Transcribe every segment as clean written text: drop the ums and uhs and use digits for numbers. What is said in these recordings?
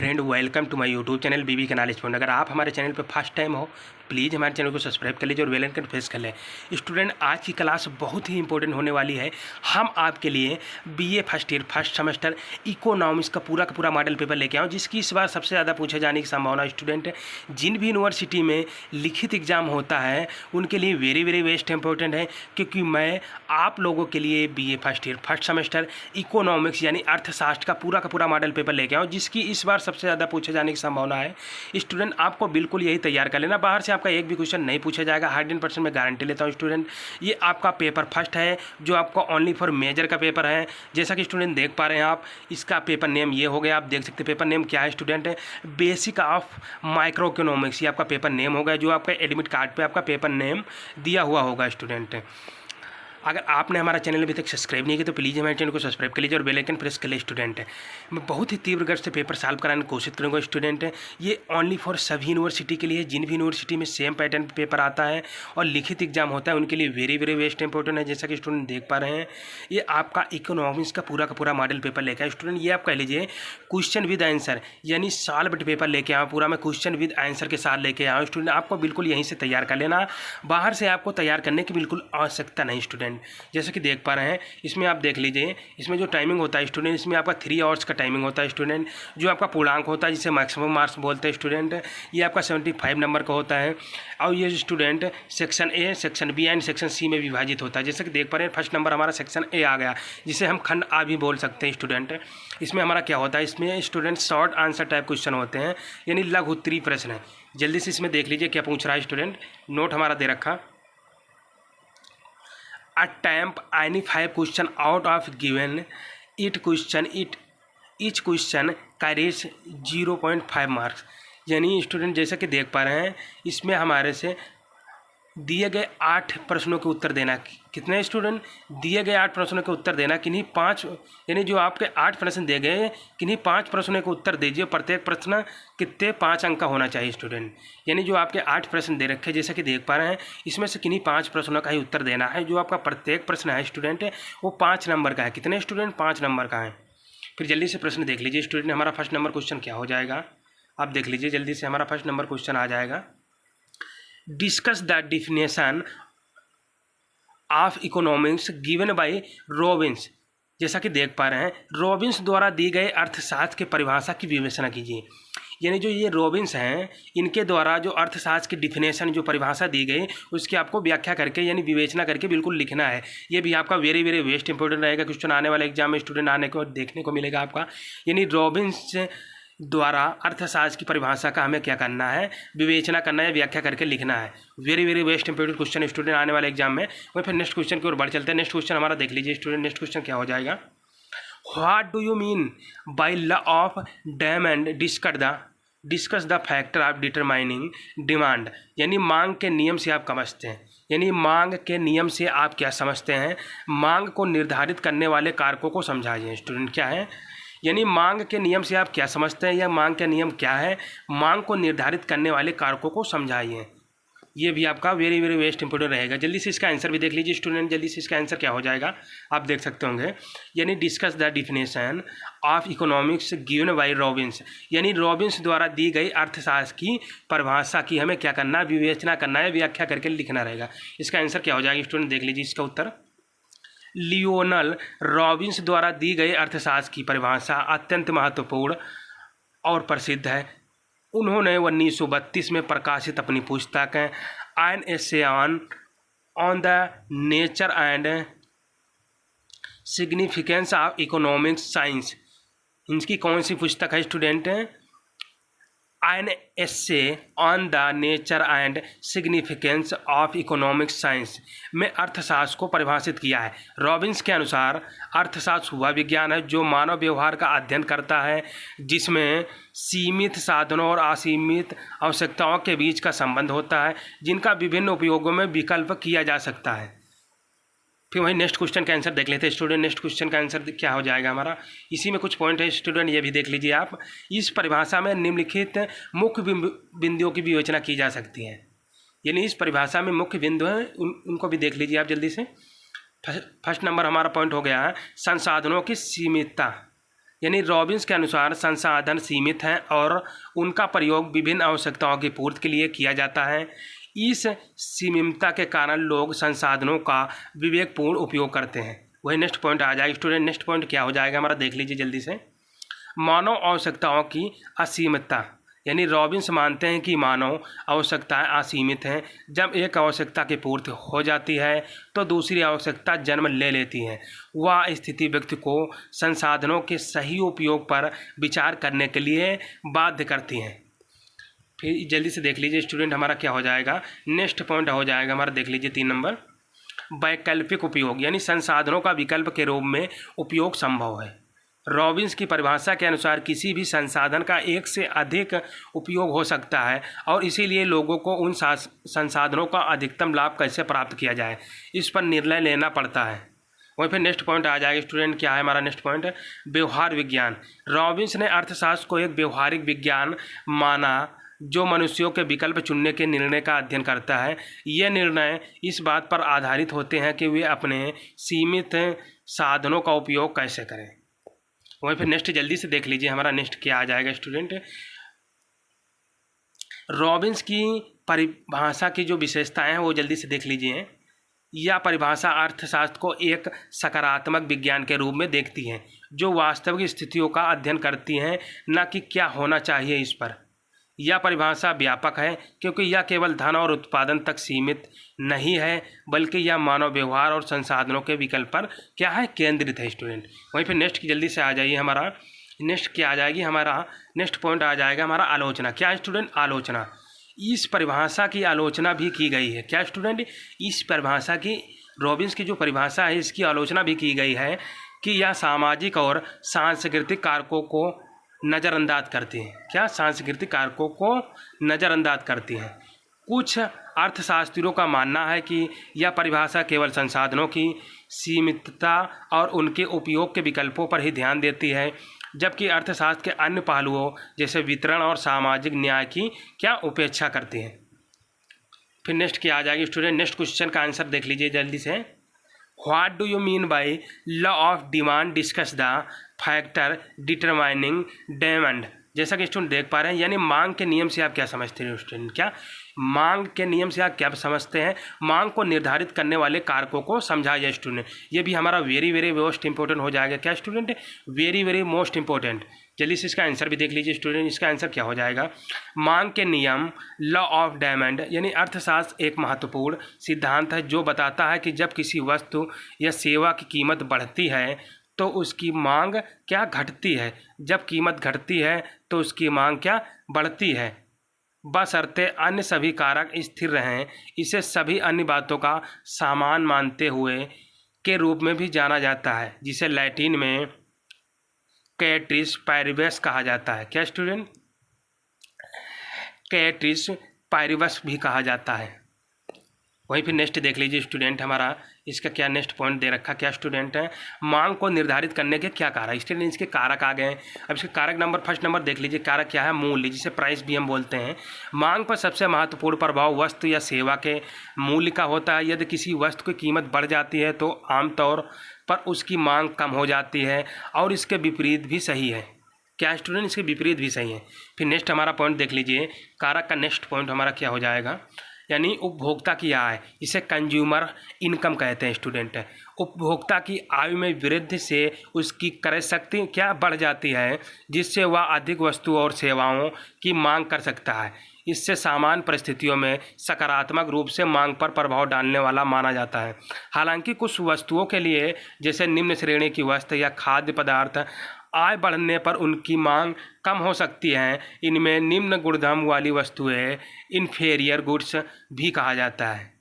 Friend, welcome to my YouTube channel BB के knowledge point. अगर आप हमारे चैनल पर फर्स्ट टाइम हो, प्लीज़ हमारे चैनल को सब्सक्राइब कर लीजिए और बेल आइकन प्रेस कर लें। स्टूडेंट, आज की क्लास बहुत ही इंपॉर्टेंट होने वाली है। हम आपके लिए BA first year first semester economics का पूरा मॉडल पेपर लेके आऊँ, जिसकी इस बार सबसे ज़्यादा पूछे जाने की संभावना। स्टूडेंट, जिन भी यूनिवर्सिटी में लिखित एग्जाम होता है उनके लिए वेरी बेस्ट इंपॉर्टेंट है, क्योंकि मैं आप लोगों के लिए BA first year first semester economics यानी अर्थशास्त्र का पूरा मॉडल पेपर लेके आऊँ, जिसकी इस बार सबसे ज़्यादा पूछे जाने की संभावना है। स्टूडेंट, आपको बिल्कुल यही तैयार कर लेना, बाहर से आपका एक भी क्वेश्चन नहीं पूछा जाएगा। 100% मैं गारंटी लेता हूँ। स्टूडेंट, ये आपका पेपर फर्स्ट है, जो आपका ओनली फॉर मेजर का पेपर है। जैसा कि स्टूडेंट देख पा रहे हैं आप, इसका पेपर नेम ये हो गया। आप देख सकते हैं पेपर नेम क्या है student, basic of micro economics. ये आपका पेपर नेम होगा, जो आपका एडमिट कार्ड पे आपका पेपर नेम दिया हुआ होगा। स्टूडेंट, अगर आपने हमारा चैनल अभी तक सब्सक्राइब नहीं किया तो प्लीज़ हमारे चैनल को सब्सक्राइब कर लीजिए और बेल आइकन प्रेस कर लीजिए। स्टूडेंट, मैं बहुत ही तीव्र गति से पेपर सॉल्व कराने की कोशिश करूँगा। स्टूडेंट, ये ओनली फॉर सभी यूनिवर्सिटी के लिए, जिन भी यूनिवर्सिटी में सेम पैटर्न पेपर आता है और लिखित एग्जाम होता है, उनके लिए वेरी बेस्ट इंपॉर्टेंट है। जैसा कि स्टूडेंट देख पा रहे हैं, ये आपका इकोनॉमिक्स का पूरा मॉडल पेपर लेकर आए। स्टूडेंट, ये आप कह लीजिए क्वेश्चन विद आंसर, यानी सॉल्व्ड पेपर लेके आओ। पूरा मैं क्वेश्चन विद आंसर के साथ लेके आऊँ। स्टूडेंट, आपको बिल्कुल यहीं से तैयार कर लेना, बाहर से आपको तैयार करने की बिल्कुल आवश्यकता नहीं। स्टूडेंट, जैसे कि देख पा रहे हैं, इसमें आप देख लीजिए, इसमें जो टाइमिंग होता है स्टूडेंट, इसमें आपका 3 आवर्स का टाइमिंग होता है। स्टूडेंट, जो आपका पूर्णांक होता है, जिसे मैक्सिमम मार्क्स बोलते हैं। स्टूडेंट, ये आपका 75 नंबर का होता है। और ये student section A, section B and section C में विभाजित होता है। जैसे कि देख पा रहे हैं, फर्स्ट नंबर हमारा सेक्शन ए आ गया, जिसे हम खंड आ भी बोल सकते हैं। स्टूडेंट, इसमें हमारा क्या होता है, इसमें student short answer type question होते हैं, यानी लघु उत्तरीय प्रश्न है। जल्दी से इसमें देख लीजिए क्या पूछ रहा है। स्टूडेंट, नोट हमारा दे रखा, attempt any 5 question out of given each question carries 0.5 marks. यानी स्टूडेंट, जैसा कि देख पा रहे हैं, इसमें हमारे से दिए गए 8 प्रश्नों के उत्तर देना। कितने स्टूडेंट? दिए गए 8 प्रश्नों के उत्तर देना। किन्हीं 5, यानी जो आपके 8 प्रश्न दिए गए, किन्हीं 5 प्रश्नों के उत्तर दीजिए। प्रत्येक प्रश्न कितने 5 अंक का होना चाहिए। स्टूडेंट, यानी जो आपके 8 प्रश्न दे रखे, जैसा कि देख पा रहे हैं, इसमें से किन्हीं 5 प्रश्नों का ही उत्तर देना है। जो आपका प्रत्येक प्रश्न है स्टूडेंट, वो 5 नंबर का है। कितने स्टूडेंट? 5 नंबर का है। फिर जल्दी से प्रश्न देख लीजिए स्टूडेंट, हमारा फर्स्ट नंबर क्वेश्चन क्या हो जाएगा, आप देख लीजिए जल्दी से। हमारा फर्स्ट नंबर क्वेश्चन आ जाएगा, discuss the definition of economics given by Robins. जैसा कि देख पा रहे हैं, रॉबिन्स द्वारा दी गई अर्थशास्त्र की परिभाषा की विवेचना कीजिए। यानी जो ये रॉबिन्स हैं, इनके द्वारा जो अर्थशास्त्र की डिफिनेशन, जो परिभाषा दी गई, उसकी आपको व्याख्या करके यानी विवेचना करके बिल्कुल लिखना है। ये भी आपका वेरी वेस्ट इंपॉर्टेंट रहेगा। क्वेश्चन आने वाले एग्जाम में स्टूडेंट आने को देखने को मिलेगा आपका। यानी रॉबिन्स द्वारा अर्थशास्त्र की परिभाषा का हमें क्या करना है, विवेचना करना है, व्याख्या करके लिखना है। Very best important question student आने वाले एग्जाम में। वहीं फिर नेक्स्ट क्वेश्चन की ओर बढ़ चलते हैं। नेक्स्ट क्वेश्चन हमारा देख लीजिए स्टूडेंट, नेक्स्ट क्वेश्चन क्या हो जाएगा, what do you mean by law of demand, discuss the factor of determining demand. यानी मांग के नियम से आप समझते हैं, यानी मांग के नियम से आप क्या समझते हैं, मांग को निर्धारित करने वाले कारकों को समझाइए। स्टूडेंट, क्या है, यानी मांग के नियम से आप क्या समझते हैं, या मांग का नियम क्या है, मांग को निर्धारित करने वाले कारकों को समझाइए। ये भी आपका वेरी बेस्ट इंपॉर्टेंट रहेगा। जल्दी से इसका आंसर भी देख लीजिए स्टूडेंट, जल्दी से इसका आंसर क्या हो जाएगा, आप देख सकते होंगे। यानी discuss the definition of economics given by Robins. यानी रॉबिन्स द्वारा दी गई अर्थशास्त्र की परिभाषा की हमें क्या करना है, विवेचना करना है, व्याख्या करके लिखना रहेगा। इसका आंसर क्या हो जाएगा स्टूडेंट, देख लीजिए इसका उत्तर। लियोनल रॉबिन्स द्वारा दी गई अर्थशास्त्र की परिभाषा अत्यंत महत्वपूर्ण और प्रसिद्ध है। उन्होंने 1932 में प्रकाशित अपनी पुस्तक an essay on the nature and significance of economics science, इनकी कौन सी पुस्तक है student, an essay on the nature and significance of economics science में अर्थशास्त्र को परिभाषित किया है। रॉबिन्स के अनुसार अर्थशास्त्र वह विज्ञान है जो मानव व्यवहार का अध्ययन करता है, जिसमें सीमित साधनों और असीमित आवश्यकताओं के बीच का संबंध होता है, जिनका विभिन्न उपयोगों में विकल्प किया जा सकता है। फिर वही नेक्स्ट क्वेश्चन का आंसर देख लेते हैं स्टूडेंट। नेक्स्ट क्वेश्चन का आंसर क्या हो जाएगा हमारा, इसी में कुछ पॉइंट है स्टूडेंट, ये भी देख लीजिए आप। इस परिभाषा में निम्नलिखित मुख्य बिंदुओं की विवेचना की जा सकती है। यानी इस परिभाषा में मुख्य बिंदु हैं, उनको भी देख लीजिए आप जल्दी से। फर्स्ट नंबर हमारा पॉइंट हो गया है संसाधनों की सीमितता। यानी रॉबिन्स के अनुसार संसाधन सीमित हैं और उनका प्रयोग विभिन्न आवश्यकताओं की पूर्ति के लिए किया जाता है। इस सीमितता के कारण लोग संसाधनों का विवेकपूर्ण उपयोग करते हैं। वही नेक्स्ट पॉइंट आ जाएगा स्टूडेंट। नेक्स्ट पॉइंट क्या हो जाएगा हमारा, देख लीजिए जल्दी से। मानव आवश्यकताओं की असीमितता, यानी रॉबिन्स मानते हैं कि मानव आवश्यकताएं असीमित हैं। जब एक आवश्यकता की पूर्ति हो जाती है तो दूसरी आवश्यकता जन्म ले लेती है। वह स्थिति व्यक्ति को संसाधनों के सही उपयोग पर विचार करने के लिए बाध्य करती हैं। फिर जल्दी से देख लीजिए स्टूडेंट हमारा क्या हो जाएगा, नेक्स्ट पॉइंट हो जाएगा हमारा, देख लीजिए 3 नंबर। वैकल्पिक उपयोग, यानी संसाधनों का विकल्प के रूप में उपयोग संभव है। रॉबिन्स की परिभाषा के अनुसार किसी भी संसाधन का एक से अधिक उपयोग हो सकता है और इसीलिए लोगों को उन संसाधनों का अधिकतम लाभ कैसे प्राप्त किया जाए, इस पर निर्णय लेना पड़ता है। वहीं फिर नेक्स्ट पॉइंट आ जाएगा स्टूडेंट, क्या है हमारा नेक्स्ट पॉइंट, व्यवहार विज्ञान। रॉबिन्स ने अर्थशास्त्र को एक व्यवहारिक विज्ञान माना जो मनुष्यों के विकल्प चुनने के निर्णय का अध्ययन करता है। ये निर्णय इस बात पर आधारित होते हैं कि वे अपने सीमित साधनों का उपयोग कैसे करें। वहीं फिर नेक्स्ट जल्दी से देख लीजिए हमारा नेक्स्ट क्या आ जाएगा स्टूडेंट। रॉबिन्स की परिभाषा की जो विशेषताएं हैं वो जल्दी से देख लीजिए। यह परिभाषा अर्थशास्त्र को एक सकारात्मक विज्ञान के रूप में देखती है जो वास्तविक स्थितियों का अध्ययन करती हैं, न कि क्या होना चाहिए इस पर। यह परिभाषा व्यापक है क्योंकि यह केवल धन और उत्पादन तक सीमित नहीं है, बल्कि यह मानव व्यवहार और संसाधनों के विकल्प पर क्या है, केंद्रित है स्टूडेंट। वहीं फिर नेक्स्ट की जल्दी से आ जाइए हमारा नेक्स्ट क्या आ जाएगी, हमारा नेक्स्ट पॉइंट आ जाएगा हमारा आलोचना। क्या है स्टूडेंट, आलोचना। इस परिभाषा की आलोचना भी की गई है। क्या स्टूडेंट, इस परिभाषा की, रॉबिन्स की जो परिभाषा है इसकी आलोचना भी की गई है कि यह सामाजिक और सांस्कृतिक कारकों को नज़रअंदाज करती हैं। क्या, सांस्कृतिक कारकों को नज़रअंदाज करती हैं। कुछ अर्थशास्त्रियों का मानना है कि यह परिभाषा केवल संसाधनों की सीमितता और उनके उपयोग के विकल्पों पर ही ध्यान देती है, जबकि अर्थशास्त्र के अन्य पहलुओं जैसे वितरण और सामाजिक न्याय की क्या उपेक्षा करती है। फिर नेक्स्ट क्या आ जाएगी स्टूडेंट, नेक्स्ट क्वेश्चन का आंसर देख लीजिए जल्दी से। What do you mean by law of demand, discuss the factor determining demand. जैसा कि स्टूडेंट देख पा रहे हैं, यानी मांग के नियम से आप क्या समझते हैं स्टूडेंट, क्या मांग के नियम से आप क्या समझते हैं, मांग को निर्धारित करने वाले कारकों को समझा जाए स्टूडेंट। ये भी हमारा वेरी वेरी मोस्ट इंपॉर्टेंट हो जाएगा। क्या student, very very most important. जल्दी से इसका आंसर भी देख लीजिए स्टूडेंट। इसका आंसर क्या हो जाएगा, मांग के नियम, लॉ ऑफ डिमांड, यानी अर्थशास्त्र एक महत्वपूर्ण सिद्धांत है जो बताता है कि जब किसी वस्तु या सेवा की कीमत बढ़ती है तो उसकी मांग क्या घटती है, जब कीमत घटती है तो उसकी मांग क्या बढ़ती है, बशर्ते अन्य सभी कारक स्थिर रहें। इसे सभी अन्य बातों का सामान मानते हुए के रूप में भी जाना जाता है, जिसे लैटिन में कैटरिस पैरिबस कहा जाता है। क्या स्टूडेंट, कैटरिस पैरिबस भी कहा जाता है। वहीं फिर नेक्स्ट देख लीजिए स्टूडेंट हमारा, इसका क्या नेक्स्ट पॉइंट दे रखा, क्या स्टूडेंट है, मांग को निर्धारित करने के क्या कारक। स्टूडेंट इसके कारक आ गए। अब इसके कारक नंबर, फर्स्ट नंबर देख लीजिए, कारक क्या है, मूल्य, जिसे प्राइस भी हम बोलते हैं। मांग पर सबसे महत्वपूर्ण प्रभाव वस्तु या सेवा के मूल्य का होता है। यदि किसी वस्तु की कीमत बढ़ जाती है तो आमतौर पर उसकी मांग कम हो जाती है, और इसके विपरीत भी सही है। क्या स्टूडेंट, इसके विपरीत भी सही है। फिर नेक्स्ट हमारा पॉइंट देख लीजिए, कारक का नेक्स्ट पॉइंट हमारा क्या हो जाएगा, यानी उपभोक्ता की आय, इसे कंज्यूमर इनकम कहते हैं स्टूडेंट। उपभोक्ता की आय में वृद्धि से उसकी क्रय शक्ति क्या बढ़ जाती है, जिससे वह अधिक वस्तु और सेवाओं की मांग कर सकता है। इससे सामान्य परिस्थितियों में सकारात्मक रूप से मांग पर प्रभाव डालने वाला माना जाता है। हालांकि कुछ वस्तुओं के लिए, जैसे निम्न श्रेणी की वस्तु या खाद्य पदार्थ, आय बढ़ने पर उनकी मांग कम हो सकती है। इनमें निम्न गुणधर्म वाली वस्तुएं इन्फीरियर गुड्स भी कहा जाता है।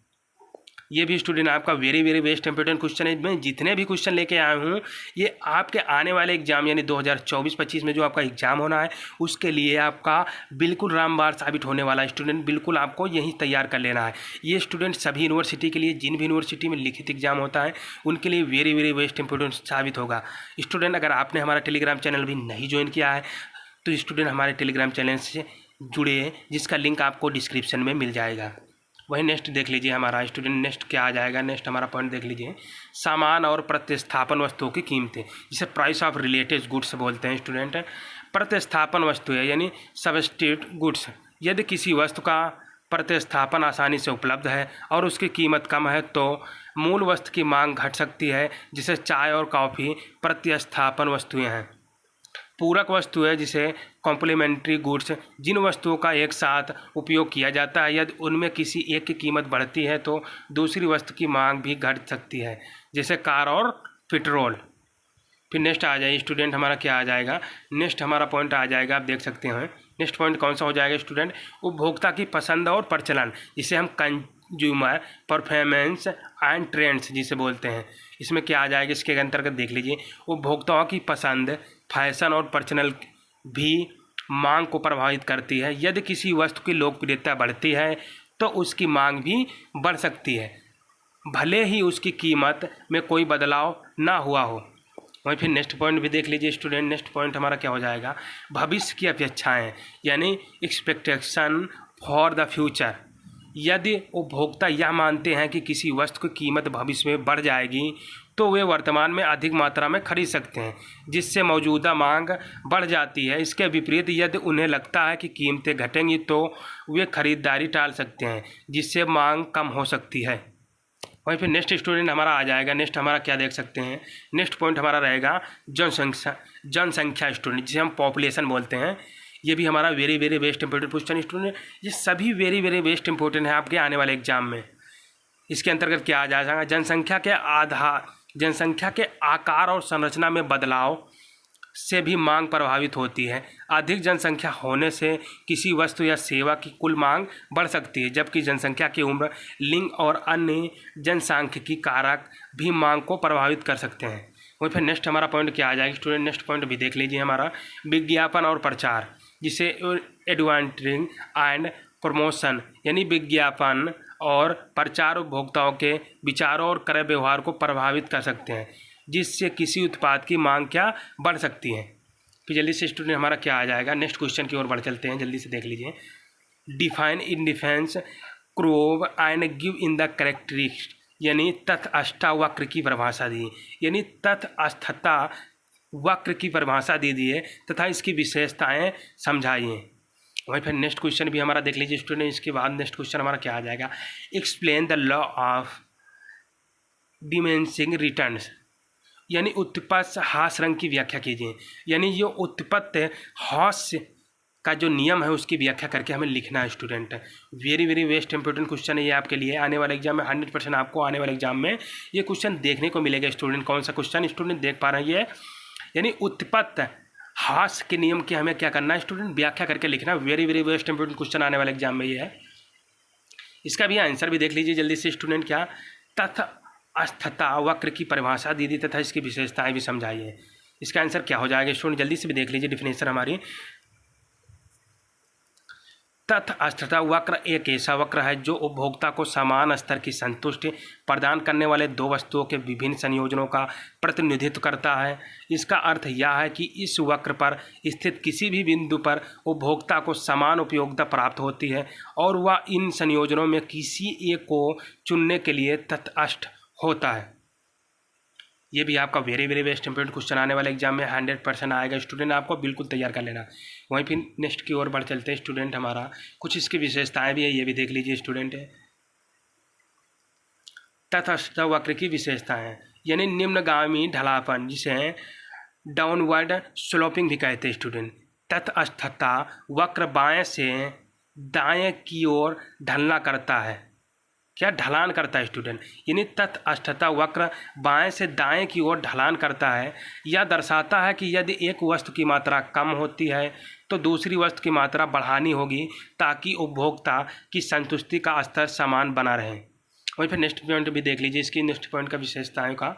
ये भी स्टूडेंट आपका very very best important question है। मैं जितने भी क्वेश्चन लेके आया हूँ ये आपके आने वाले एग्जाम यानी 2024-25 में जो आपका एग्जाम होना है उसके लिए आपका बिल्कुल रामबाण साबित होने वाला है स्टूडेंट। बिल्कुल आपको यही तैयार कर लेना है। ये स्टूडेंट सभी यूनिवर्सिटी के लिए, जिन भी यूनिवर्सिटी में लिखित एग्जाम होता है उनके लिए वेरी वेरी बेस्ट इंपॉर्टेंट साबित होगा। स्टूडेंट अगर आपने हमारा टेलीग्राम चैनल भी नहीं ज्वाइन किया है तो स्टूडेंट हमारे टेलीग्राम चैनल से जुड़े, जिसका लिंक आपको डिस्क्रिप्शन में मिल जाएगा। वही नेक्स्ट देख लीजिए हमारा स्टूडेंट, नेक्स्ट क्या आ जाएगा, नेक्स्ट हमारा पॉइंट देख लीजिए, सामान और प्रतिस्थापन वस्तुओं की कीमतें, जिसे प्राइस ऑफ रिलेटेड गुड्स बोलते हैं स्टूडेंट। प्रतिस्थापन वस्तुएं यानी सब्स्टिट्यूट गुड्स, यदि किसी वस्तु का प्रतिस्थापन आसानी से उपलब्ध है और उसकी कीमत कम है तो मूल वस्तु की मांग घट सकती है, जिसे चाय और कॉफ़ी प्रतिस्थापन वस्तुएं हैं। पूरक वस्तुएं जिसे कॉम्प्लीमेंट्री गुड्स, जिन वस्तुओं का एक साथ उपयोग किया जाता है, यदि उनमें किसी एक की कीमत बढ़ती है तो दूसरी वस्तु की मांग भी घट सकती है, जैसे कार और पेट्रोल। फिर नेक्स्ट आ जाए स्टूडेंट हमारा क्या आ जाएगा, नेक्स्ट हमारा पॉइंट आ जाएगा, आप देख सकते हैं नेक्स्ट पॉइंट कौन सा हो जाएगा स्टूडेंट, उपभोक्ता की पसंद और प्रचलन, जिसे हम कंज्यूमर परफॉर्मेंस एंड ट्रेंड्स जिसे बोलते हैं। इसमें क्या आ जाएगा, इसके अंतर्गत देख लीजिए, उपभोक्ताओं की पसंद, फैशन और प्रचलन भी मांग को प्रभावित करती है। यदि किसी वस्तु की लोकप्रियता बढ़ती है तो उसकी मांग भी बढ़ सकती है, भले ही उसकी कीमत में कोई बदलाव ना हुआ हो। वहीं फिर नेक्स्ट पॉइंट भी देख लीजिए स्टूडेंट, नेक्स्ट पॉइंट हमारा क्या हो जाएगा, भविष्य की अपेक्षाएं यानी एक्सपेक्टेशन फॉर द फ्यूचर। यदि उपभोक्ता यह मानते हैं कि किसी वस्तु की कीमत भविष्य में बढ़ जाएगी तो वे वर्तमान में अधिक मात्रा में खरीद सकते हैं, जिससे मौजूदा मांग बढ़ जाती है। इसके विपरीत यदि उन्हें लगता है कि कीमतें घटेंगी तो वे खरीदारी टाल सकते हैं, जिससे मांग कम हो सकती है। वहीं फिर नेक्स्ट स्टूडेंट हमारा आ जाएगा, नेक्स्ट हमारा क्या देख सकते हैं, नेक्स्ट पॉइंट हमारा रहेगा जनसंख्या स्टूडेंट, जिसे हम पॉपुलेशन बोलते हैं। ये भी हमारा very very best important question student, ये सभी वेरी वेरी बेस्ट इंपॉर्टेंट है आपके आने वाले एग्जाम में। इसके अंतर्गत क्या आ जाएगा, जनसंख्या के आकार और संरचना में बदलाव से भी मांग प्रभावित होती है। अधिक जनसंख्या होने से किसी वस्तु या सेवा की कुल मांग बढ़ सकती है, जबकि जनसंख्या की उम्र, लिंग और अन्य जनसांख्यिकी कारक भी मांग को प्रभावित कर सकते हैं। वहीं फिर नेक्स्ट हमारा पॉइंट क्या आ जाएगा स्टूडेंट, नेक्स्ट पॉइंट भी देख लीजिए हमारा, विज्ञापन और प्रचार, जिसे एडवर्टाइजिंग एंड प्रमोशन यानी विज्ञापन और प्रचार उपभोक्ताओं के विचारों और क्रय व्यवहार को प्रभावित कर सकते हैं, जिससे किसी उत्पाद की मांग क्या बढ़ सकती है। फिर जल्दी से स्टूडेंट हमारा क्या आ जाएगा, नेक्स्ट क्वेश्चन की ओर बढ़ चलते हैं, जल्दी से देख लीजिए, define indifference curve and give in the characteristics यानी तथस्थता वक्र की परिभाषा दी, यानी तथस्थता वक्र की परिभाषा दे दी है तथा इसकी विशेषताएं समझाइए। वहीं फिर नेक्स्ट क्वेश्चन भी हमारा देख लीजिए स्टूडेंट, इसके बाद नेक्स्ट क्वेश्चन हमारा क्या आ जाएगा, explain the law of diminishing returns यानी उत्पन्न ह्रास रंग की व्याख्या कीजिए, यानी ये उत्पन्न ह्रास का जो नियम है उसकी व्याख्या करके हमें लिखना है student. Very very west important question है ये आपके लिए, आने वाले एग्जाम में 100% आपको आने वाले एग्जाम में ये क्वेश्चन देखने को मिलेगा स्टूडेंट। कौन सा क्वेश्चन स्टूडेंट देख पा रहे हैं, ये यानी उत्पन्न ह्रास के नियम की हमें क्या करना है स्टूडेंट, व्याख्या करके लिखना। Very very west important question आने वाले एग्जाम में ये है। इसका भी आंसर भी देख लीजिए जल्दी से स्टूडेंट, क्या तथस्थता वक्र की परिभाषा दी थी तथा इसकी विशेषताएं भी समझाइए। इसका आंसर क्या हो जाएगा स्टूडेंट, जल्दी से भी देख लीजिए डिफिनेशन हमारी। तथस्थता वक्र एक ऐसा वक्र है जो उपभोक्ता को समान स्तर की संतुष्टि प्रदान करने वाले दो वस्तुओं के विभिन्न संयोजनों का प्रतिनिधित्व करता है। इसका अर्थ यह है कि इस वक्र पर स्थित किसी भी बिंदु पर उपभोक्ता को समान उपयोगिता प्राप्त होती है और वह इन संयोजनों में किसी एक को चुनने के लिए तटस्थ होता है। ये भी आपका very very best important question आने वाले एग्जाम में 100% आएगा स्टूडेंट, आपको बिल्कुल तैयार कर लेना। वहीं फिर नेक्स्ट की ओर बढ़ चलते हैं स्टूडेंट, हमारा कुछ इसकी विशेषताएं भी है, ये भी देख लीजिए स्टूडेंट। तटस्थ वक्र की विशेषताएं यानी निम्नगामी ढलापन, जिसे डाउनवर्ड स्लोपिंग भी कहते हैं स्टूडेंट। तटस्थता वक्र बाएं से दाएं की ओर ढलना करता है, क्या ढलान करता है स्टूडेंट, यानी तटस्थता वक्र बाएं से दाएं की ओर ढलान करता है। यह दर्शाता है कि यदि एक वस्तु की मात्रा कम होती है तो दूसरी वस्तु की मात्रा बढ़ानी होगी ताकि उपभोक्ता की संतुष्टि का स्तर समान बना रहे। वहीं फिर नेक्स्ट पॉइंट भी देख लीजिए, इसकी नेक्स्ट पॉइंट का विशेषताओं का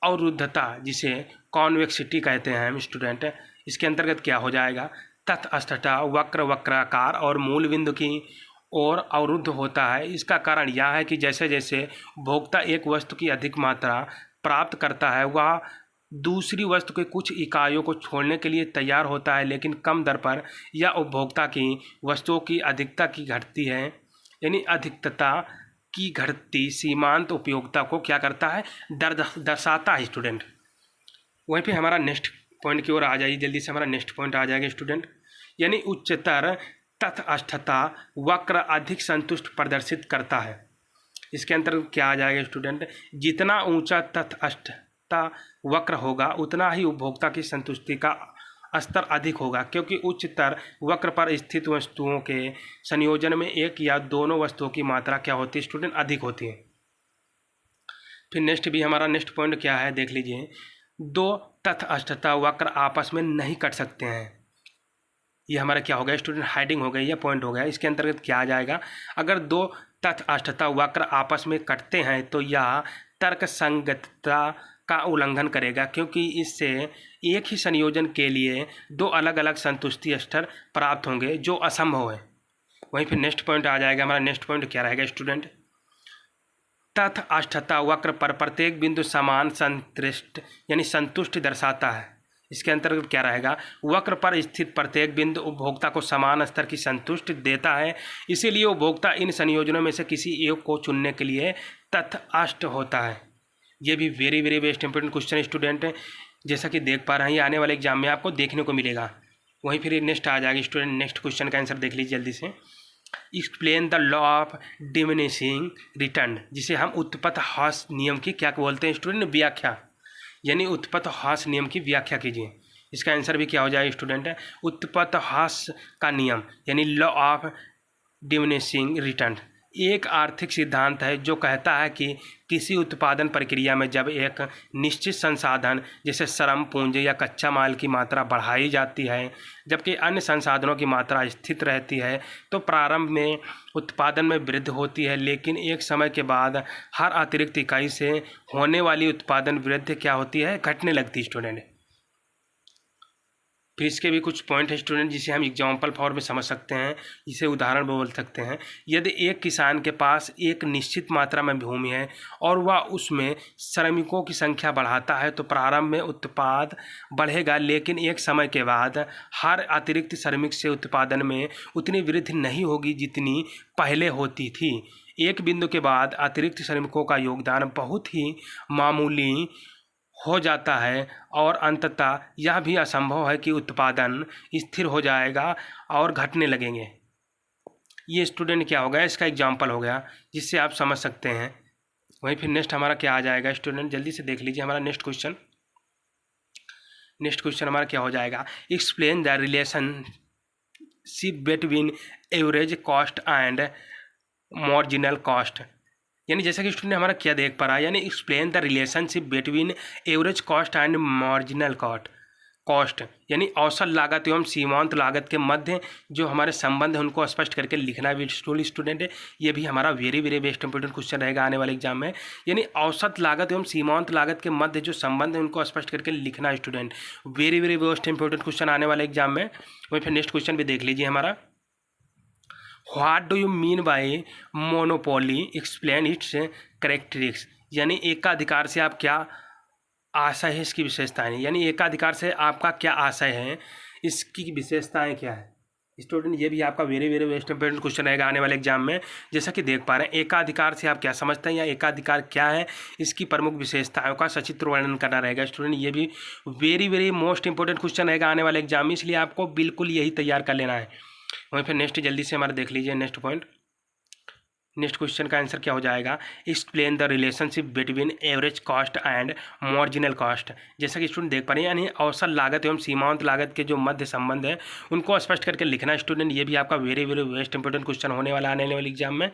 अवरुद्धता, जिसे कॉन्वेक्सिटी कहते हैं हम स्टूडेंट। इसके अंतर्गत क्या हो जाएगा, तटस्थता वक्र वक्राकार और मूल बिंदु की और अवरुद्ध होता है। इसका कारण यह है कि जैसे जैसे उपभोक्ता एक वस्तु की अधिक मात्रा प्राप्त करता है वह दूसरी वस्तु के कुछ इकाइयों को छोड़ने के लिए तैयार होता है, लेकिन कम दर पर। यह उपभोक्ता की वस्तुओं की अधिकता की घटती है, यानी अधिकता की घटती सीमांत उपयोगिता को क्या करता है, दर्शाता है स्टूडेंट। वहीं पे हमारा नेक्स्ट पॉइंट की ओर आ जाइए, जल्दी से हमारा नेक्स्ट पॉइंट आ जाएगा स्टूडेंट। यानी उच्चतर तटस्थता वक्र अधिक संतुष्ट प्रदर्शित करता है। इसके अंतर्गत क्या आ जाएगा स्टूडेंट, जितना ऊंचा तटस्थता वक्र होगा उतना ही उपभोक्ता की संतुष्टि का स्तर अधिक होगा, क्योंकि उच्चतर वक्र पर स्थित वस्तुओं के संयोजन में एक या दोनों वस्तुओं की मात्रा क्या होती है स्टूडेंट, अधिक होती है। फिर नेक्स्ट भी हमारा नेक्स्ट पॉइंट क्या है देख लीजिए, दो तटस्थता वक्र आपस में नहीं कट सकते हैं। ये हमारा क्या हो गया स्टूडेंट, हाइडिंग हो गई या पॉइंट हो गया। इसके अंतर्गत क्या आ जाएगा, अगर दो तटस्थता वक्र आपस में कटते हैं तो यह तर्क संगतता का उल्लंघन करेगा, क्योंकि इससे एक ही संयोजन के लिए दो अलग अलग संतुष्टि स्तर प्राप्त होंगे जो असंभव है। वहीं फिर नेक्स्ट पॉइंट आ जाएगा, हमारा नेक्स्ट पॉइंट क्या रहेगा स्टूडेंट, तटस्थता वक्र पर प्रत्येक बिंदु समान संतुष्ट यानी संतुष्टि दर्शाता है। इसके अंतर्गत क्या रहेगा, वक्र पर स्थित प्रत्येक बिंदु उपभोक्ता को समान स्तर की संतुष्टि देता है, इसीलिए उपभोक्ता इन संयोजनों में से किसी एक को चुनने के लिए तटस्थ होता है। ये भी very very best important question student है, जैसा कि देख पा रहे हैं ये आने वाले एग्जाम में आपको देखने को मिलेगा। वहीं फिर नेक्स्ट आ जाएगा स्टूडेंट, नेक्स्ट क्वेश्चन का आंसर देख लीजिए जल्दी से। Explain the law of diminishing return, जिसे हम उत्पन्न ह्रास नियम की क्या बोलते हैं स्टूडेंट, व्याख्या, यानी उत्पन्न ह्रास नियम की व्याख्या कीजिए। इसका आंसर भी क्या हो जाएगा स्टूडेंट, उत्पन्न ह्रास का नियम यानी लॉ ऑफ डिमिनिशिंग रिटर्न एक आर्थिक सिद्धांत है जो कहता है कि किसी उत्पादन प्रक्रिया में जब एक निश्चित संसाधन जैसे श्रम, पूंजी या कच्चा माल की मात्रा बढ़ाई जाती है जबकि अन्य संसाधनों की मात्रा स्थिर रहती है तो प्रारंभ में उत्पादन में वृद्धि होती है, लेकिन एक समय के बाद हर अतिरिक्त इकाई से होने वाली उत्पादन वृद्धि क्या होती है, घटने लगती है स्टूडेंट। फिर इसके भी कुछ पॉइंट है स्टूडेंट जिसे हम एग्जाम्पल फॉर्म में समझ सकते हैं, इसे उदाहरण बोल सकते हैं। यदि एक किसान के पास एक निश्चित मात्रा में भूमि है और वह उसमें श्रमिकों की संख्या बढ़ाता है तो प्रारंभ में उत्पाद बढ़ेगा, लेकिन एक समय के बाद हर अतिरिक्त श्रमिक से उत्पादन में उतनी वृद्धि नहीं होगी जितनी पहले होती थी। एक बिंदु के बाद अतिरिक्त श्रमिकों का योगदान बहुत ही मामूली हो जाता है और अंततः यह भी असंभव है कि उत्पादन स्थिर हो जाएगा और घटने लगेंगे। ये स्टूडेंट क्या हो गया, इसका एग्जाम्पल हो गया जिससे आप समझ सकते हैं। वहीं फिर नेक्स्ट हमारा क्या आ जाएगा स्टूडेंट, जल्दी से देख लीजिए हमारा नेक्स्ट क्वेश्चन। नेक्स्ट क्वेश्चन हमारा क्या हो जाएगा, explain the relationship between average cost and marginal cost, यानी जैसा कि स्टूडेंट हमारा क्या देख पा रहा है, यानी explain the relationship between average cost and marginal cost यानी औसत लागत एवं सीमांत लागत के मध्य जो हमारे संबंध है उनको स्पष्ट करके लिखना भी स्टूडेंट है। ये भी हमारा very very best important question रहेगा आने वाले एग्जाम में, यानी औसत लागत एवं सीमांत लागत के मध्य जो संबंध है उनको स्पष्ट करके लिखना student, very very best important question आने वाले एग्जाम में। वहीं फिर नेक्स्ट क्वेश्चन भी देख लीजिए हमारा, what do you mean by monopoly, explain it's characteristics, यानी एकाधिकार से आप क्या आशय है, इसकी विशेषताएं, यानी एकाधिकार से आपका क्या आशय है, इसकी विशेषताएं क्या है स्टूडेंट। ये भी आपका very very best important question रहेगा आने वाले एग्जाम में। जैसा कि देख पा रहे हैं एकाधिकार से आप क्या समझते हैं या एकाधिकार क्या है, इसकी प्रमुख विशेषताओं का सचित्र वर्णन करना रहेगा स्टूडेंट। ये भी very very most important question रहेगा आने वाले एग्जाम में, इसलिए आपको बिल्कुल यही तैयार कर लेना है। वहीं फिर नेक्स्ट जल्दी से हमारा देख लीजिए नेक्स्ट पॉइंट, नेक्स्ट क्वेश्चन का आंसर क्या हो जाएगा, explain the relationship between average cost and marginal cost, जैसा कि स्टूडेंट देख पा रहे हैं यानी औसत लागत एवं सीमांत लागत के जो मध्य संबंध है उनको स्पष्ट करके लिखना स्टूडेंट। ये भी आपका very very best important question होने वाला आने वाले एग्जाम में।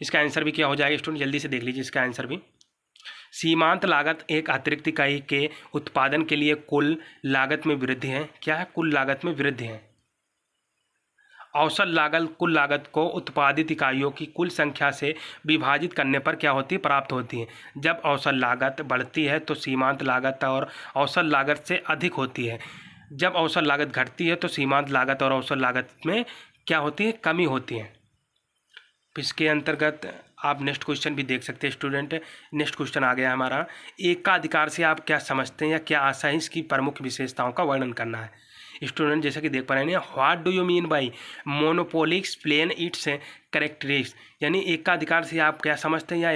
इसका आंसर भी क्या हो जाएगा स्टूडेंट, जल्दी से देख लीजिए इसका आंसर भी। सीमांत लागत एक अतिरिक्त इकाई के उत्पादन के लिए कुल लागत में वृद्धि है, क्या है, कुल लागत में वृद्धि है। औसत लागत कुल लागत को उत्पादित इकाइयों की कुल संख्या से विभाजित करने पर क्या होती है, प्राप्त होती है। जब औसत लागत बढ़ती है तो सीमांत लागत और औसत लागत से अधिक होती है। जब औसत लागत घटती है तो सीमांत लागत और औसत लागत में क्या होती है, कमी होती है। इसके अंतर्गत आप नेक्स्ट क्वेश्चन भी देख सकते हैं स्टूडेंट। नेक्स्ट क्वेश्चन आ गया हमारा, एकाधिकार से आप क्या समझते हैं या क्या आशा है, इसकी प्रमुख विशेषताओं का वर्णन करना है। स्टूडेंट जैसा कि देख पा रहे हैं, what do you mean by monopoly, explain it's characteristics, यानी एकाधिकार से आप क्या समझते हैं, या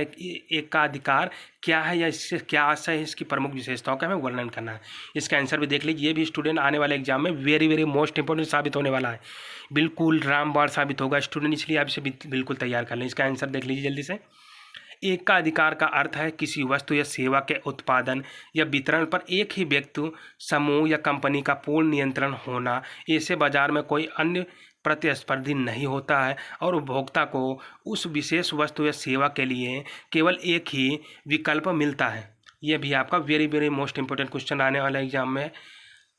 एकाधिकार क्या है, या इससे क्या आशय है, इसकी प्रमुख विशेषताओं का हमें वर्णन करना है। इसका आंसर भी देख लीजिए, ये भी स्टूडेंट आने वाले एग्जाम में वेरी वेरी मोस्ट इंपॉर्टेंट साबित होने वाला है, बिल्कुल रामबाण साबित होगा स्टूडेंट, इसलिए आप इसे बिल्कुल तैयार कर लें। इसका आंसर देख लीजिए जल्दी से। एकाधिकार का अर्थ है किसी वस्तु या सेवा के उत्पादन या वितरण पर एक ही व्यक्ति, समूह या कंपनी का पूर्ण नियंत्रण होना। ऐसे बाजार में कोई अन्य प्रतिस्पर्धी नहीं होता है और उपभोक्ता को उस विशेष वस्तु या सेवा के लिए केवल एक ही विकल्प मिलता है। यह भी आपका very very most important question आने वाला एग्जाम में।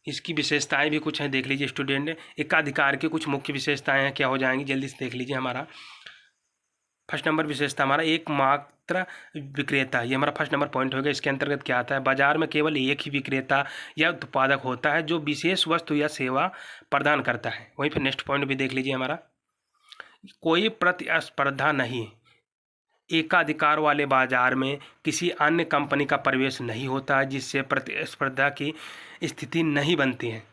इसकी विशेषताएं भी कुछ हैं, देख लीजिए स्टूडेंट। एकाधिकार की कुछ मुख्य विशेषताएं हैं, क्या हो जाएंगी जल्दी से देख लीजिए। हमारा फर्स्ट नंबर विशेषता हमारा एकमात्र विक्रेता, ये हमारा फर्स्ट नंबर पॉइंट होगा। इसके अंतर्गत क्या आता है, बाजार में केवल एक ही विक्रेता या उत्पादक होता है जो विशेष वस्तु या सेवा प्रदान करता है। वहीं फिर नेक्स्ट पॉइंट भी देख लीजिए हमारा, कोई प्रतिस्पर्धा नहीं, एकाधिकार वाले बाजार में किसी अन्य कंपनी का प्रवेश नहीं होता है जिससे प्रतिस्पर्धा की स्थिति नहीं बनती है।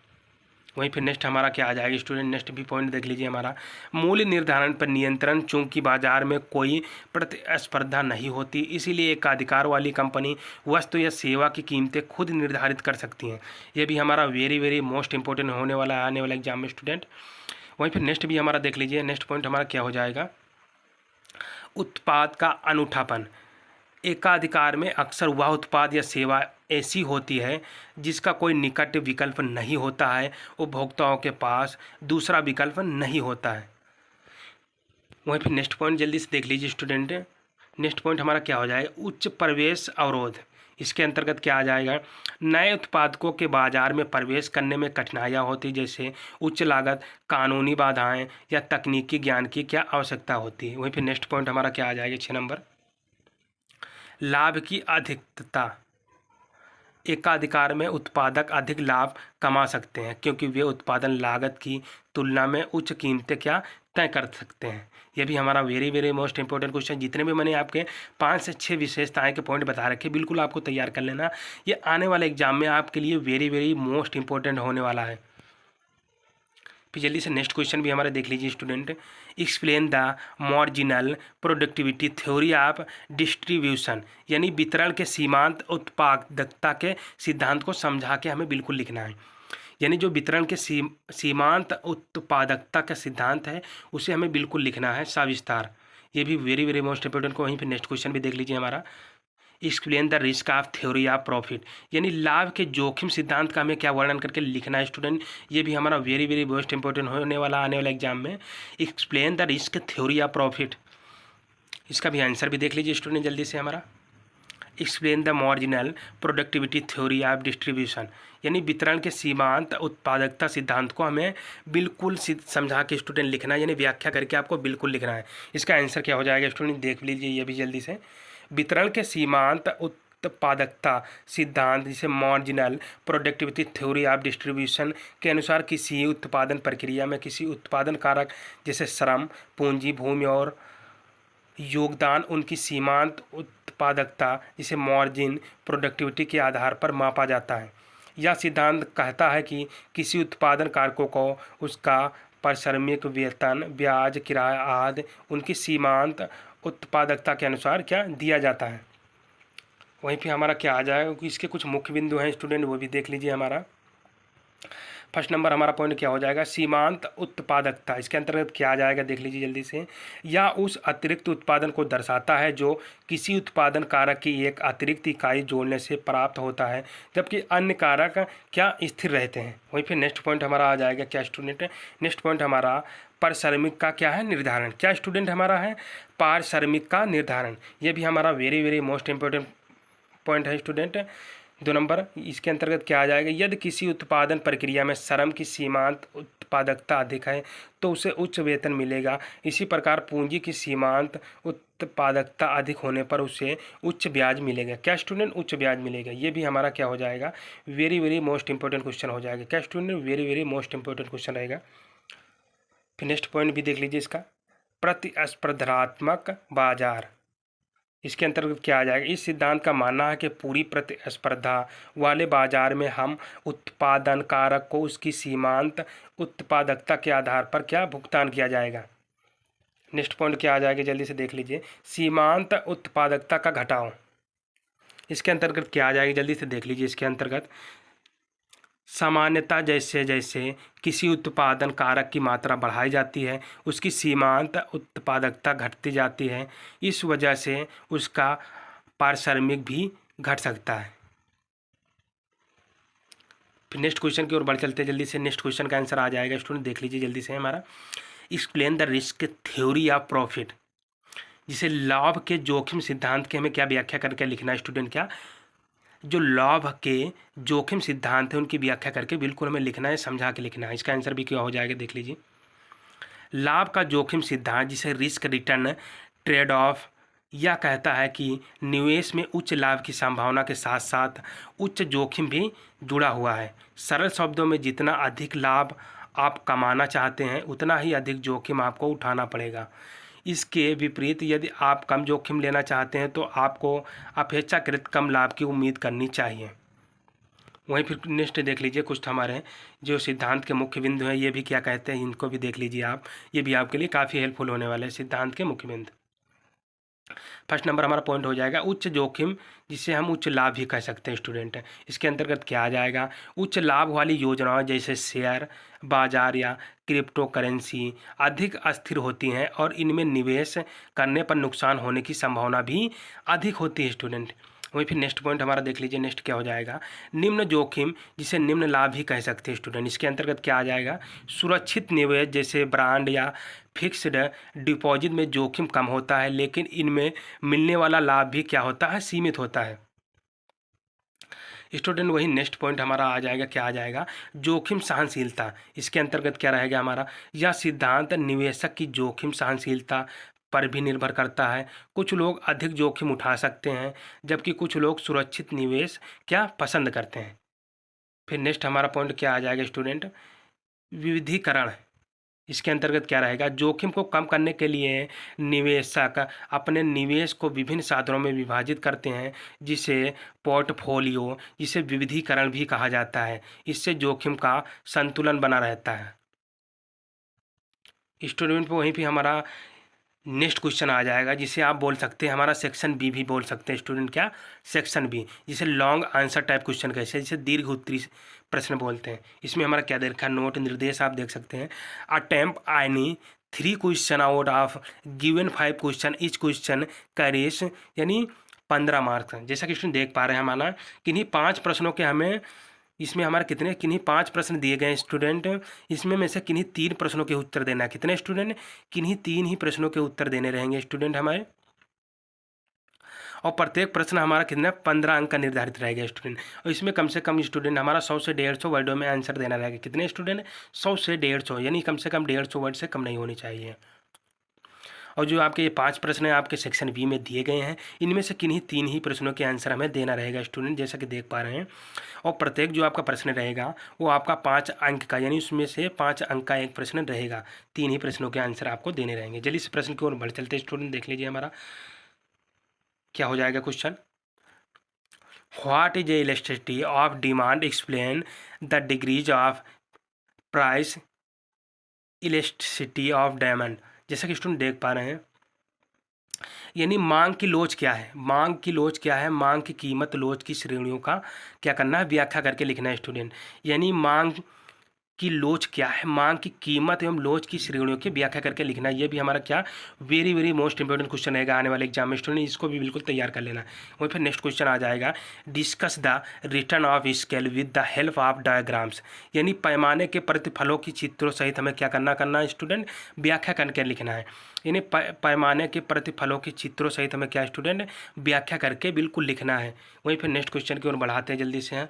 वहीं फिर नेक्स्ट हमारा क्या आ जाएगा स्टूडेंट, नेक्स्ट भी पॉइंट देख लीजिए हमारा, मूल्य निर्धारण पर नियंत्रण, चूंकि बाजार में कोई प्रतिस्पर्धा नहीं होती इसीलिए एकाधिकार वाली कंपनी वस्तु या सेवा की कीमतें खुद निर्धारित कर सकती हैं। ये भी हमारा वेरी वेरी मोस्ट इंपॉर्टेंट होने वाला है आने वाले एग्जाम में स्टूडेंट। वहीं फिर नेक्स्ट भी हमारा देख लीजिए, नेक्स्ट पॉइंट हमारा क्या हो जाएगा, उत्पाद का अनूठापन। एकाधिकार में अक्सर वह उत्पाद या सेवा ऐसी होती है जिसका कोई निकट विकल्प नहीं होता है, उपभोक्ताओं के पास दूसरा विकल्प नहीं होता है। वहीं फिर नेक्स्ट पॉइंट जल्दी से देख लीजिए स्टूडेंट। नेक्स्ट पॉइंट हमारा क्या हो जाएगा, उच्च प्रवेश अवरोध। इसके अंतर्गत क्या आ जाएगा, नए उत्पादकों के बाजार में प्रवेश करने में कठिनाइयाँ होती जैसे उच्च लागत, कानूनी बाधाएं या तकनीकी ज्ञान की क्या आवश्यकता होती है। वहीं फिर नेक्स्ट पॉइंट हमारा क्या आ जाएगा 6 नंबर, लाभ की अधिकता। एकाधिकार में उत्पादक अधिक लाभ कमा सकते हैं क्योंकि वे उत्पादन लागत की तुलना में उच्च कीमतें क्या तय कर सकते हैं। ये भी हमारा very very most important question. जितने भी मैंने आपके 5 से 6 विशेषताएं के पॉइंट बता रखे, बिल्कुल आपको तैयार कर लेना, ये आने वाले एग्जाम में आपके लिए वेरी वेरी मोस्ट इंपॉर्टेंट होने वाला है। फिर जल्दी से नेक्स्ट क्वेश्चन भी हमारे देख लीजिए student, explain the marginal productivity theory of distribution, यानी वितरण के सीमांत उत्पादकता के सिद्धांत को समझा के हमें बिल्कुल लिखना है। यानी जो वितरण के सीमांत उत्पादकता का सिद्धांत है उसे हमें बिल्कुल लिखना है सविस्तार। ये भी वेरी वेरी मोस्ट इंपॉर्टेंट को। वहीं पर नेक्स्ट क्वेश्चन भी देख लीजिए हमारा, explain the risk of theory of profit, यानी लाभ के जोखिम सिद्धांत का हमें क्या वर्णन करके लिखना है स्टूडेंट। ये भी हमारा वेरी वेरी मोस्ट इंपॉर्टेंट होने वाला आने वाला एग्जाम में, explain the risk theory of profit. इसका भी आंसर भी देख लीजिए स्टूडेंट जल्दी से हमारा, explain the marginal productivity theory of distribution, यानी वितरण के सीमांत उत्पादकता सिद्धांत को हमें बिल्कुल समझा के स्टूडेंट लिखना है, यानी व्याख्या करके आपको बिल्कुल लिखना है। इसका आंसर क्या हो जाएगा स्टूडेंट, देख लीजिए ये भी जल्दी से, वितरण के सीमांत उत्पादकता सिद्धांत जिसे marginal productivity theory of distribution के अनुसार किसी उत्पादन प्रक्रिया में किसी उत्पादन कारक जैसे श्रम, पूंजी, भूमि और योगदान उनकी सीमांत उत्पादकता जिसे मार्जिन प्रोडक्टिविटी के आधार पर मापा जाता है। यह सिद्धांत कहता है कि किसी उत्पादन कारकों को उसका पारिश्रमिक, वेतन, ब्याज, किराया आदि उनकी सीमांत उत्पादकता के अनुसार क्या दिया जाता है। वहीं पे हमारा क्या आ जाएगा, क्योंकि इसके कुछ मुख्य बिंदु हैं स्टूडेंट, वो भी देख लीजिए हमारा। फर्स्ट नंबर हमारा पॉइंट क्या हो जाएगा, सीमांत उत्पादकता। इसके अंतर्गत क्या आ जाएगा देख लीजिए जल्दी से, या उस अतिरिक्त उत्पादन को दर्शाता है जो किसी उत्पादन कारक की एक अतिरिक्त इकाई जोड़ने से प्राप्त होता है जबकि अन्य कारक क्या स्थिर रहते हैं। वहीं फिर नेक्स्ट पॉइंट हमारा आ जाएगा क्या स्टूडेंट, नेक्स्ट पॉइंट हमारा पारिश्रमिक का क्या है निर्धारण। क्या स्टूडेंट हमारा है, पारिश्रमिक का निर्धारण। ये भी हमारा very very most important point है स्टूडेंट। 2 नंबर इसके अंतर्गत क्या आ जाएगा, यदि किसी उत्पादन प्रक्रिया में श्रम की सीमांत उत्पादकता अधिक है तो उसे उच्च वेतन मिलेगा। इसी प्रकार पूंजी की सीमांत उत्पादकता अधिक होने पर उसे उच्च ब्याज मिलेगा। क्या स्टूडेंट, उच्च ब्याज मिलेगा। ये भी हमारा क्या हो जाएगा, very very most important question हो जाएगा। क्या student, very very most important question रहेगा। फिर नेक्स्ट पॉइंट भी देख लीजिए इसका, प्रतिस्पर्धात्मक बाजार। इसके अंतर्गत क्या आ जाएगा, इस सिद्धांत का मानना है कि पूरी प्रतिस्पर्धा वाले बाजार में हम उत्पादन कारक को उसकी सीमांत उत्पादकता के आधार पर क्या भुगतान किया जाएगा। नेक्स्ट पॉइंट क्या आ जाएगा, जल्दी से देख लीजिए, सीमांत उत्पादकता का घटाव। इसके अंतर्गत क्या आ जाएगी, जल्दी से देख लीजिए। इसके अंतर्गत सामान्यतः जैसे जैसे किसी उत्पादन कारक की मात्रा बढ़ाई जाती है उसकी सीमांत उत्पादकता घटती जाती है, इस वजह से उसका पारिश्रमिक भी घट सकता है। फिर नेक्स्ट क्वेश्चन की ओर बढ़ चलते हैं जल्दी से। नेक्स्ट क्वेश्चन का आंसर आ जाएगा स्टूडेंट, देख लीजिए जल्दी से हमारा, explain the risk theory of profit, जिसे लाभ के जोखिम सिद्धांत की हमें क्या व्याख्या करके लिखना है स्टूडेंट, क्या जो लाभ के जोखिम सिद्धांत है उनकी व्याख्या करके बिल्कुल हमें लिखना है, समझा के लिखना है। इसका आंसर भी क्या हो जाएगा, देख लीजिए। लाभ का जोखिम सिद्धांत, जिसे रिस्क रिटर्न ट्रेड ऑफ, यह कहता है कि निवेश में उच्च लाभ की संभावना के साथ साथ उच्च जोखिम भी जुड़ा हुआ है। सरल शब्दों में, जितना अधिक लाभ आप कमाना चाहते हैं उतना ही अधिक जोखिम आपको उठाना पड़ेगा। इसके विपरीत यदि आप कम जोखिम लेना चाहते हैं तो आपको अपेक्षाकृत कम लाभ की उम्मीद करनी चाहिए। वहीं फिर नेक्स्ट देख लीजिए, कुछ हमारे जो सिद्धांत के मुख्य बिंदु हैं ये भी क्या कहते हैं, इनको भी देख लीजिए आप, ये भी आपके लिए काफ़ी हेल्पफुल होने वाले हैं सिद्धांत के मुख्य बिंदु। फर्स्ट नंबर हमारा पॉइंट हो जाएगा उच्च जोखिम, जिसे हम उच्च लाभ भी कह सकते हैं स्टूडेंट। इसके अंतर्गत क्या आ जाएगा, उच्च लाभ वाली योजनाएं जैसे शेयर बाजार या क्रिप्टो करेंसी अधिक अस्थिर होती हैं और इनमें निवेश करने पर नुकसान होने की संभावना भी अधिक होती है स्टूडेंट। वहीं फिर नेक्स्ट पॉइंट हमारा देख लीजिए, नेक्स्ट क्या हो जाएगा, निम्न जोखिम, जिसे निम्न लाभ भी कह सकते हैं स्टूडेंट। इसके अंतर्गत क्या आ जाएगा, सुरक्षित निवेश जैसे ब्रांड या फिक्स्ड डिपॉजिट में जोखिम कम होता है लेकिन इनमें मिलने वाला लाभ भी क्या होता है, सीमित होता है स्टूडेंट। वही नेक्स्ट पॉइंट हमारा आ जाएगा, क्या आ जाएगा, जोखिम सहनशीलता। इसके अंतर्गत क्या रहेगा हमारा, यह सिद्धांत निवेशक की जोखिम सहनशीलता पर भी निर्भर करता है। कुछ लोग अधिक जोखिम उठा सकते हैं जबकि कुछ लोग सुरक्षित निवेश क्या पसंद करते हैं। फिर नेक्स्ट हमारा पॉइंट क्या आ जाएगा स्टूडेंट, विविधीकरण। इसके अंतर्गत क्या रहेगा, जोखिम को कम करने के लिए निवेशक अपने निवेश को विभिन्न साधनों में विभाजित करते हैं, जिसे पोर्टफोलियो, जिसे विविधीकरण भी कहा जाता है। इससे जोखिम का संतुलन बना रहता है स्टूडेंट। वहीं पे हमारा नेक्स्ट क्वेश्चन आ जाएगा, जिसे आप बोल सकते हैं हमारा सेक्शन बी भी बोल सकते हैं स्टूडेंट, क्या सेक्शन बी, जिसे लॉन्ग आंसर टाइप क्वेश्चन कैसे, जिसे दीर्घ उत्तरी प्रश्न बोलते हैं। इसमें हमारा क्या दे रखा है, नोट निर्देश आप देख सकते हैं, attempt any 3 question out of given 5 question, each question carries, यानी 15 मार्क्स। जैसा कि स्टूडेंट देख पा रहे हैं हमारा किन्हीं 5 प्रश्नों के हमें, इसमें हमारे कितने, किन्हीं 5 प्रश्न दिए गए स्टूडेंट, इसमें में से किन्हीं 3 प्रश्नों के उत्तर देना है। कितने स्टूडेंट, किन्हीं 3 ही प्रश्नों के उत्तर देने रहेंगे स्टूडेंट हमारे, और प्रत्येक प्रश्न हमारा कितना 15 अंक का निर्धारित रहेगा स्टूडेंट। और इसमें कम से कम स्टूडेंट हमारा 100 से 150 वर्डों में आंसर देना रहेगा। कितने स्टूडेंट, 100 से 150, यानी कम से कम 150 वर्ड से कम नहीं होनी चाहिए। और जो आपके ये 5 प्रश्न हैं आपके सेक्शन बी में दिए गए हैं, इनमें से किन्हीं 3 ही प्रश्नों के आंसर हमें देना रहेगा स्टूडेंट, जैसा कि देख पा रहे हैं। और प्रत्येक जो आपका प्रश्न रहेगा वो आपका 5 अंक का, यानी उसमें से 5 अंक का एक प्रश्न रहेगा, 3 ही प्रश्नों के आंसर आपको देने रहेंगे। जल्दी से प्रश्न की ओर बढ़ चलते स्टूडेंट, देख लीजिए हमारा क्या हो जाएगा question, what is a elasticity of demand, explain the degrees of price elasticity of demand. जैसा कि स्टूडेंट देख पा रहे हैं, यानी मांग की लोच क्या है, मांग की लोच क्या है, मांग की कीमत लोच की श्रेणियों का क्या करना है, व्याख्या करके लिखना है स्टूडेंट। यानी मांग की लोच क्या है, मांग की कीमत एवं लोच की श्रेणियों की व्याख्या करके लिखना है। ये भी हमारा क्या very very most important question रहेगा आने वाले एग्जाम में स्टूडेंट, इसको भी बिल्कुल तैयार कर लेना। वहीं फिर नेक्स्ट क्वेश्चन आ जाएगा, discuss the return of scale with the help of diagrams, यानी पैमाने के प्रतिफलों की चित्रों सहित हमें क्या करना है स्टूडेंट, व्याख्या करके लिखना है। यानी पैमाने के प्रतिफलों के चित्रों सहित हमें क्या स्टूडेंट, व्याख्या करके बिल्कुल लिखना है। वहीं फिर नेक्स्ट क्वेश्चन की ओर बढ़ाते हैं जल्दी से।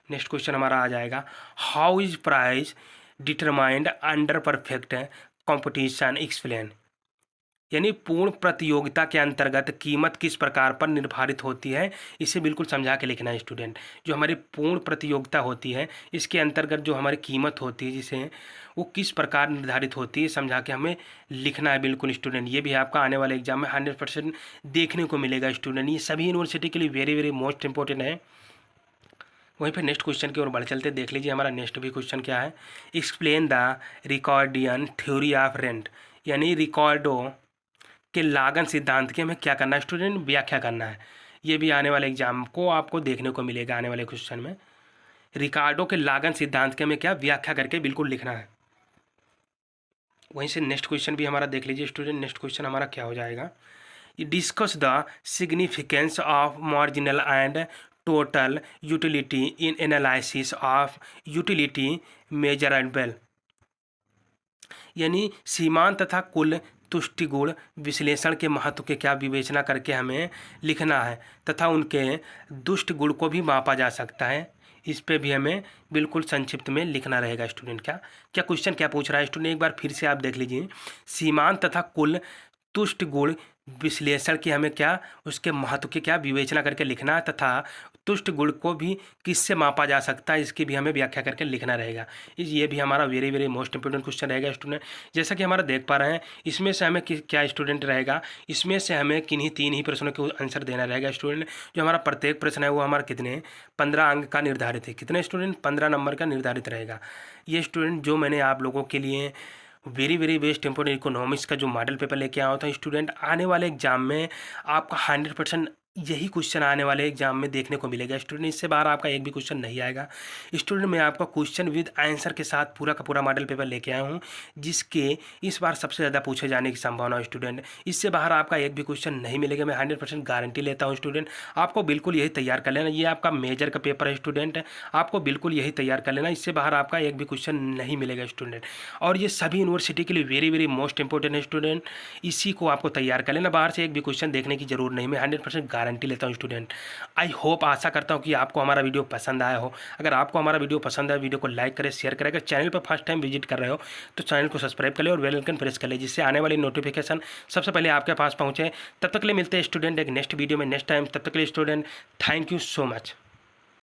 नेक्स्ट क्वेश्चन हमारा आ जाएगा, how is price determined under perfect competition, explain. यानी पूर्ण प्रतियोगिता के अंतर्गत कीमत किस प्रकार पर निर्धारित होती है, इसे बिल्कुल समझा के लिखना है स्टूडेंट। जो हमारी पूर्ण प्रतियोगिता होती है इसके अंतर्गत जो हमारी कीमत होती है जिसे वो किस प्रकार निर्धारित होती है समझा के हमें लिखना है बिल्कुल स्टूडेंट। ये भी आपका आने वाले एग्जाम में 100% देखने को मिलेगा स्टूडेंट। ये सभी यूनिवर्सिटी के लिए वेरी वेरी मोस्ट इंपॉर्टेंट है। वहीं पर नेक्स्ट क्वेश्चन की ओर बढ़ चलते देख लीजिए हमारा नेक्स्ट भी क्वेश्चन क्या है। Explain the Ricardian theory of rent, यानी रिकॉर्डो के लागन सिद्धांत की हमें क्या करना है स्टूडेंट, व्याख्या करना है। ये भी आने वाले एग्जाम को आपको देखने को मिलेगा आने वाले क्वेश्चन में। रिकार्डो के लागन सिद्धांत की हमें क्या व्याख्या करके बिल्कुल लिखना है। वहीं से नेक्स्ट क्वेश्चन भी हमारा देख लीजिए स्टूडेंट। नेक्स्ट क्वेश्चन हमारा क्या हो जाएगा, discuss the significance of marginal and total utility in analysis of utility measurable, यानी सीमांत तथा कुल तुष्टिगुण विश्लेषण के महत्व के क्या विवेचना करके हमें लिखना है तथा उनके दुष्ट गुण को भी मापा जा सकता है। इस पे भी हमें बिल्कुल संक्षिप्त में लिखना रहेगा स्टूडेंट। क्या क्या क्वेश्चन क्या पूछ रहा है स्टूडेंट, एक बार फिर से आप देख लीजिए। सीमांत तथा कुल तुष्ट गुण विश्लेषण की हमें क्या उसके महत्व की क्या विवेचना करके लिखना है तथा तुष्ट गुण को भी किससे मापा जा सकता है इसकी भी हमें व्याख्या करके लिखना रहेगा। ये भी हमारा very very most important question रहेगा स्टूडेंट। जैसा कि हमारा देख पा रहे हैं इसमें से हमें क्या स्टूडेंट रहेगा, इसमें से हमें किन्हीं 3 ही प्रश्नों के आंसर देना रहेगा स्टूडेंट। जो हमारा प्रत्येक प्रश्न है वो हमारा कितने 15 अंक का निर्धारित है, कितने स्टूडेंट 15 नंबर का निर्धारित रहेगा। ये स्टूडेंट जो मैंने आप लोगों के लिए very very best important economics का जो मॉडल पेपर लेके आया था स्टूडेंट, आने वाले एग्जाम में आपका 100% यही क्वेश्चन आने वाले एग्जाम में देखने को मिलेगा स्टूडेंट। इससे बाहर आपका एक भी क्वेश्चन नहीं आएगा स्टूडेंट। मैं आपका क्वेश्चन विद आंसर के साथ पूरा का पूरा मॉडल पेपर लेके आया हूँ जिसके इस बार सबसे ज़्यादा पूछे जाने की संभावना है स्टूडेंट। इससे बाहर आपका एक भी क्वेश्चन नहीं मिलेगा, मैं 100% गारंटी लेता हूँ स्टूडेंट। आपको बिल्कुल यही तैयार कर लेना, ये आपका मेजर का पेपर है स्टूडेंट, आपको बिल्कुल यही तैयार कर लेना। इससे बाहर आपका एक भी क्वेश्चन नहीं मिलेगा स्टूडेंट। और ये सभी यूनिवर्सिटी के लिए वेरी वेरी मोस्ट इंपॉर्टेंट है स्टूडेंट, इसी को आपको तैयार कर लेना। बाहर से एक भी क्वेश्चन देखने की जरूरत नहीं, मैं 100% गारंटी लेता हूँ स्टूडेंट। आई होप आशा करता हूँ कि आपको हमारा वीडियो पसंद आया हो। अगर आपको हमारा वीडियो पसंद आए वीडियो को लाइक करें, शेयर करें। अगर चैनल पर फर्स्ट टाइम विजिट कर रहे हो तो चैनल को सब्सक्राइब कर ले और बेल आइकन प्रेस कर ले जिससे आने वाली नोटिफिकेशन सबसे पहले आपके पास पहुँचे। तब तक के लिए मिलते हैं स्टूडेंट एक नेक्स्ट वीडियो में नेक्स्ट टाइम। तब तक के लिए student thank you so much.